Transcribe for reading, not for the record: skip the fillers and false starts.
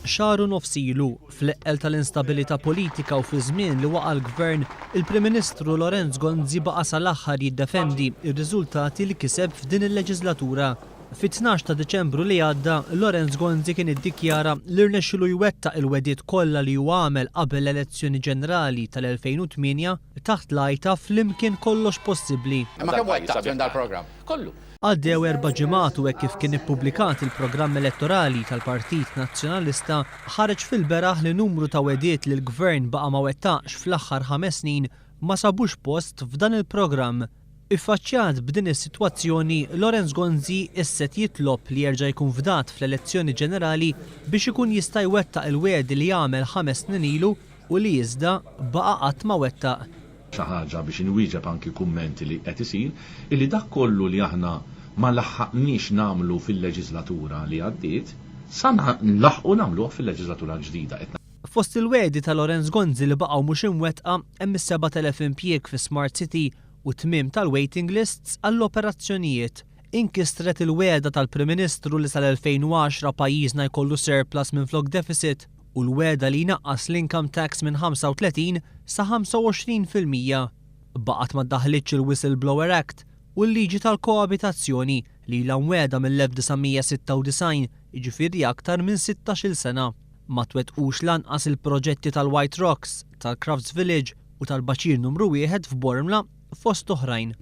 Xahar u nofs ilu, fl-eqqel tal-instabilità politika u fi żmien li waqa' l-Gvern, il-Prim Ministru Lorenz Gonzi baqa' sal-aħħar jiddefendi r-riżultati li kiseb f'din il-leġislatura. Fit-12 ta' Deċembru li għadda, Lorenz Gonzi kien iddikjara li rnexxielu jwettaq il-wedid kollha li huwa għamel qabel l-elezzjoni ġenerali tal-2008 taħt l-għajta fl-imkien kollox possibbli. Ma kemm wettaq minn dal-programm? Kollu. Għaddew 4 ġimgħat u hekk kif kien ippubblikat il-programm elettorali tal-Partit Nazzjonalista ħareġ fil-beraħ li numru ta' wediet li l-Gvern baqa' ma wettaqx fl-aħħar 5 snin ma sabux post f'dan il-programm. Iffaċċjat b'din is-sitwazzjoni, Lorenz Gonzi isset jitlob li jerġa' jkun fdat fl-elezzjoni ġenerali biex ikun jista' jwettaq il-wedi li jagħmel 5 snin ilu u li iżda baqa' qatt ma wettaq. Xi ħaġa biex inwieġeb anki kummenti li qed isir illi dak kollu li aħna ma laħħaqniex nagħmlu fil-leġislatura li għaddiet sa nlaħqu nagħmluh fil-leġislatura ġdida. Fost il-wedi ta' Lorenz Gonzi li baqgħu mhux imwettqa hemm is-7,000 impjieg fi Smart City u tmiem tal-waiting lists għall-operazzjonijiet. Inkistret il-weda tal-Prim Ministru li sal-2010 pajjiżna jkollu surplus minflok deficit u l-weda li jnaqqas l-income tax minn 35 sa 25%. Baqgħet ma ddaħħlitx il-Whistleblower Act u l-liġi tal-koabitazzjoni li l-weda mill-1996 jiġifieri aktar minn 16-il sena. Ma twettqux lanqas il-proġetti tal-White Rocks, tal-Crafts Village u tal-Baċir numru 1 f'Bormla fost oħrajn.